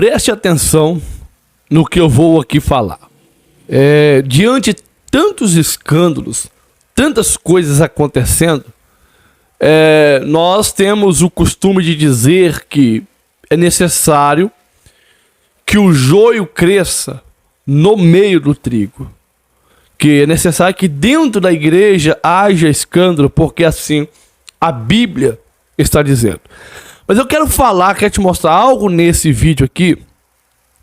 Preste atenção no que eu vou aqui falar. Diante de tantos escândalos, tantas coisas acontecendo, nós temos o costume de dizer que é necessário que o joio cresça no meio do trigo. Que é necessário que dentro da igreja haja escândalo, porque assim a Bíblia está dizendo. Mas eu quero te mostrar algo nesse vídeo aqui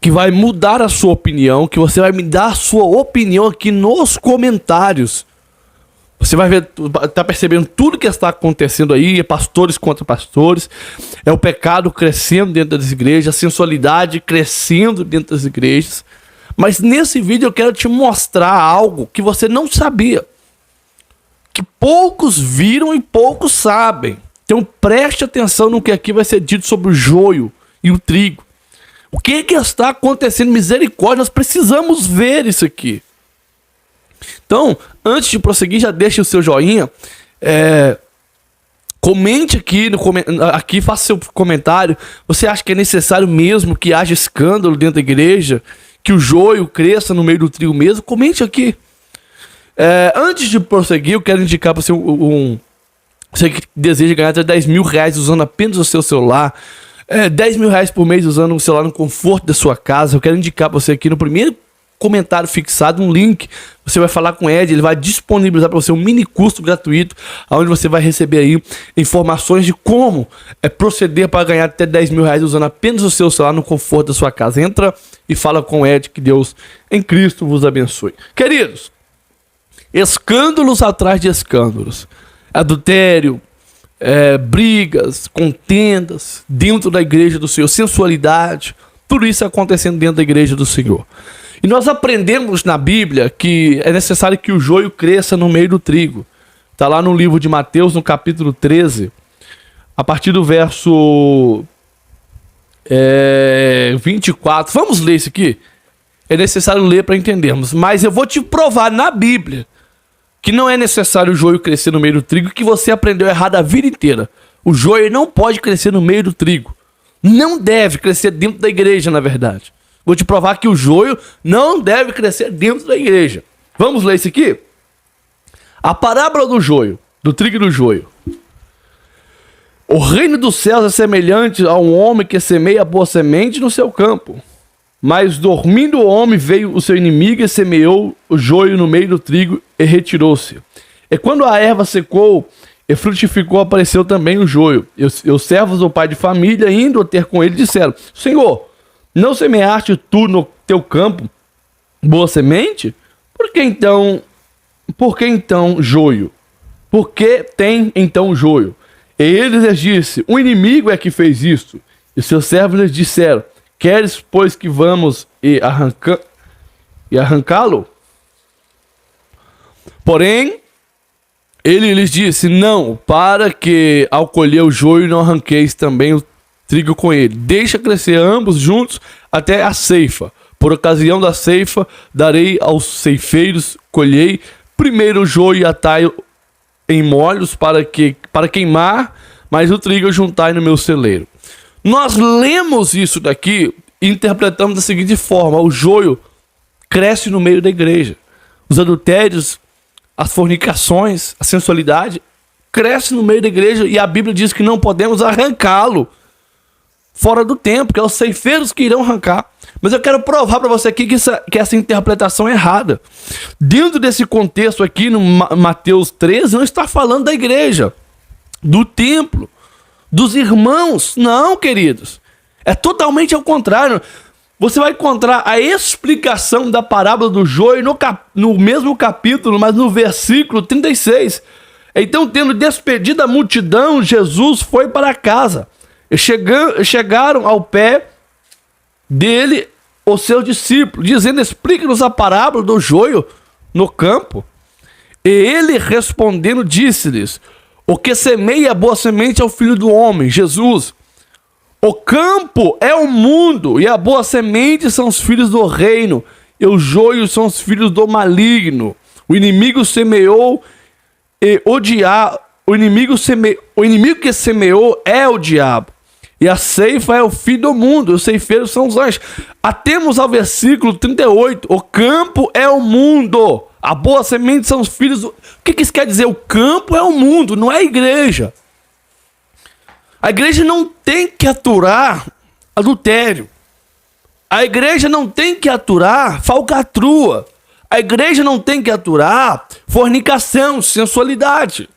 que vai mudar a sua opinião, que você vai me dar a sua opinião aqui nos comentários. Você vai ver, tá percebendo tudo que está acontecendo aí, é pastores contra pastores, é o pecado crescendo dentro das igrejas, a sensualidade crescendo dentro das igrejas. Mas nesse vídeo eu quero te mostrar algo que você não sabia, que poucos viram e poucos sabem. Então preste atenção no que aqui vai ser dito sobre o joio e o trigo. O que está acontecendo? Misericórdia, nós precisamos ver isso aqui. Então, antes de prosseguir, já deixe o seu joinha. Comente aqui, faça seu comentário. Você acha que é necessário mesmo que haja escândalo dentro da igreja? Que o joio cresça no meio do trigo mesmo? Comente aqui. Antes de prosseguir, eu quero indicar para você você que deseja ganhar até 10 mil reais usando apenas o seu celular. 10 mil reais por mês usando o celular no conforto da sua casa. Eu quero indicar para você aqui no primeiro comentário fixado um link. Você vai falar com o Ed, ele vai disponibilizar para você um mini curso gratuito, onde você vai receber aí informações de como proceder para ganhar até 10 mil reais usando apenas o seu celular no conforto da sua casa. Entra e fala com o Ed, que Deus em Cristo vos abençoe. Queridos, escândalos atrás de escândalos, adultério, brigas, contendas dentro da igreja do Senhor, sensualidade, tudo isso acontecendo dentro da igreja do Senhor. E nós aprendemos na Bíblia que é necessário que o joio cresça no meio do trigo. Está lá no livro de Mateus, no capítulo 13, a partir do verso 24. Vamos ler isso aqui? É necessário ler para entendermos. Mas eu vou te provar na Bíblia que não é necessário o joio crescer no meio do trigo, que você aprendeu errado a vida inteira. O joio não pode crescer no meio do trigo. Não deve crescer dentro da igreja, na verdade. Vou te provar que o joio não deve crescer dentro da igreja. Vamos ler isso aqui? A parábola do joio, do trigo e do joio. O reino dos céus é semelhante a um homem que semeia boa semente no seu campo. Mas dormindo o homem, veio o seu inimigo e semeou o joio no meio do trigo e retirou-se. E quando a erva secou e frutificou, apareceu também o joio. E os servos do pai de família, indo ter com ele, disseram: Senhor, não semeaste tu no teu campo boa semente? Por que então joio? Por que tem então joio? E ele lhes disse: o inimigo é que fez isto. E seus servos lhes disseram: queres, pois, que vamos e arrancá-lo? Porém, ele lhes disse: não, para que ao colher o joio não arranqueis também o trigo com ele. Deixa crescer ambos juntos até a ceifa. Por ocasião da ceifa, darei aos ceifeiros, colhei primeiro o joio e atai em molhos para queimar, mas o trigo juntai no meu celeiro. Nós lemos isso daqui e interpretamos da seguinte forma: o joio cresce no meio da igreja. Os adultérios, as fornicações, a sensualidade cresce no meio da igreja, e a Bíblia diz que não podemos arrancá-lo fora do tempo, que é os ceifeiros que irão arrancar. Mas eu quero provar para você aqui que essa interpretação é errada. Dentro desse contexto aqui, no Mateus 13, não está falando da igreja, do templo, dos irmãos. Não, queridos. É totalmente ao contrário. Você vai encontrar a explicação da parábola do joio no mesmo capítulo, mas no versículo 36. Então, tendo despedido a multidão, Jesus foi para casa. E chegaram ao pé dele os seus discípulos, dizendo: explica-nos a parábola do joio no campo. E ele, respondendo, disse-lhes: o que semeia a boa semente é o Filho do Homem, Jesus. O campo é o mundo, e a boa semente são os filhos do reino, e os joios são os filhos do maligno. O inimigo semeou e o inimigo que semeou é o diabo. E a ceifa é o fim do mundo, os ceifeiros são os anjos. Atemos ao versículo 38, o campo é o mundo, a boa semente são os filhos. O que isso quer dizer? O campo é o mundo, não é a igreja. A igreja não tem que aturar adultério. A igreja não tem que aturar falcatrua. A igreja não tem que aturar fornicação, sensualidade.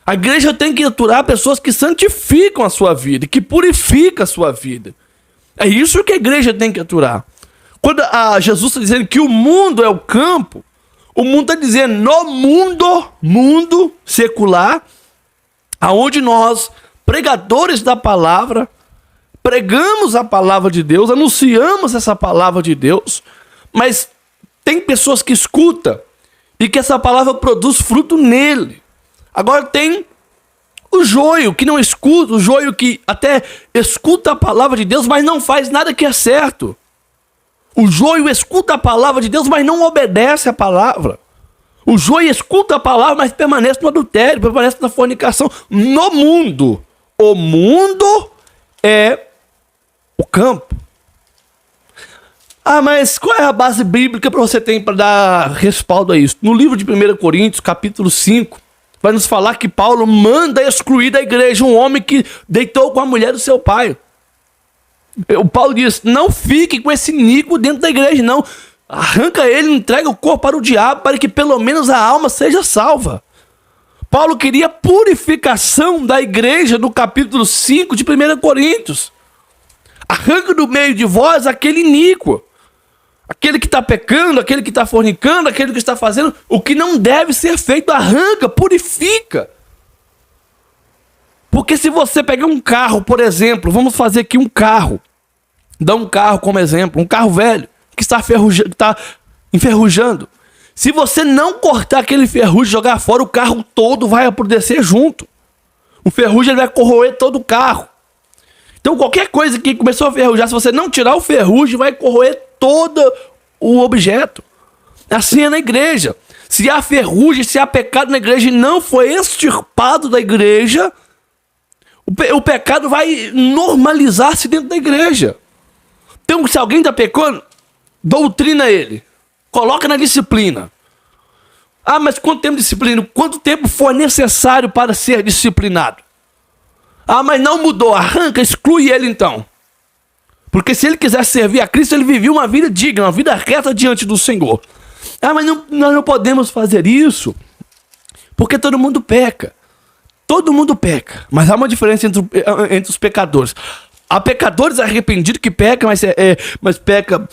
A igreja tem que aturar pessoas que santificam a sua vida, que purificam a sua vida. É isso que a igreja tem que aturar. Quando Jesus está dizendo que o mundo é o campo, o mundo está dizendo no mundo secular, aonde nós, pregadores da palavra, pregamos a palavra de Deus, anunciamos essa palavra de Deus, mas tem pessoas que escutam e que essa palavra produz fruto nele. Agora tem o joio que não escuta, o joio que até escuta a palavra de Deus, mas não faz nada que é certo. O joio escuta a palavra de Deus, mas não obedece a palavra. O joio escuta a palavra, mas permanece no adultério, permanece na fornicação. No mundo, o mundo é o campo. Ah, mas qual é a base bíblica para você ter para dar respaldo a isso? No livro de 1 Coríntios, capítulo 5, vai nos falar que Paulo manda excluir da igreja um homem que deitou com a mulher do seu pai. O Paulo diz, não fique com esse níquo dentro da igreja, não. Arranca ele, entrega o corpo para o diabo, para que pelo menos a alma seja salva. Paulo queria purificação da igreja no capítulo 5 de 1 Coríntios. Arranca do meio de vós aquele iníquo. Aquele que está pecando, aquele que está fornicando, aquele que está fazendo o que não deve ser feito, arranca, purifica. Porque se você pegar um carro, por exemplo, vamos fazer aqui um carro, dá um carro como exemplo, um carro velho, que está enferrujando. Se você não cortar aquele ferrugem e jogar fora, o carro todo vai apodrecer junto. O ferrugem ele vai corroer todo o carro. Então qualquer coisa que começou a ferrujar, se você não tirar o ferrugem, vai corroer todo o objeto. Assim é na igreja. Se há ferrugem, se há pecado na igreja e não foi extirpado da igreja, o pecado vai normalizar-se dentro da igreja. Então se alguém está pecando, doutrina ele. Coloca na disciplina. Ah, mas quanto tempo de disciplina? Quanto tempo for necessário para ser disciplinado? Ah, mas não mudou. Arranca, exclui ele então. Porque se ele quiser servir a Cristo, ele vivia uma vida digna, uma vida reta diante do Senhor. Ah, mas nós não podemos fazer isso, porque todo mundo peca. Todo mundo peca. Mas há uma diferença entre os pecadores. Há pecadores arrependidos que pecam, mas peca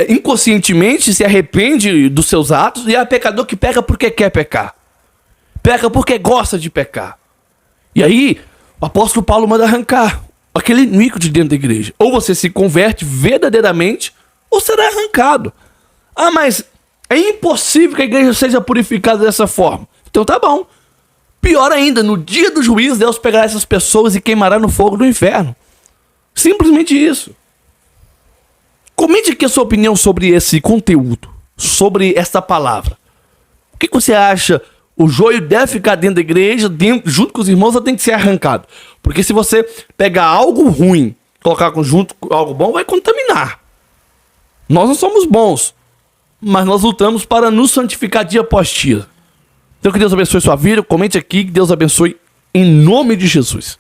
inconscientemente, se arrepende dos seus atos. E há pecador que peca porque quer pecar. Peca porque gosta de pecar. E aí, o apóstolo Paulo manda arrancar aquele iníquo de dentro da igreja. Ou você se converte verdadeiramente, ou será arrancado. Ah, mas é impossível que a igreja seja purificada dessa forma. Então tá bom. Pior ainda, no dia do juízo, Deus pegará essas pessoas e queimará no fogo do inferno. Simplesmente isso. Comente aqui a sua opinião sobre esse conteúdo, sobre essa palavra. O que você acha? O joio deve ficar dentro da igreja, junto com os irmãos, ou tem que ser arrancado? Porque se você pegar algo ruim, colocar junto com algo bom, vai contaminar. Nós não somos bons, mas nós lutamos para nos santificar dia após dia. Então que Deus abençoe sua vida, comente aqui, que Deus abençoe em nome de Jesus.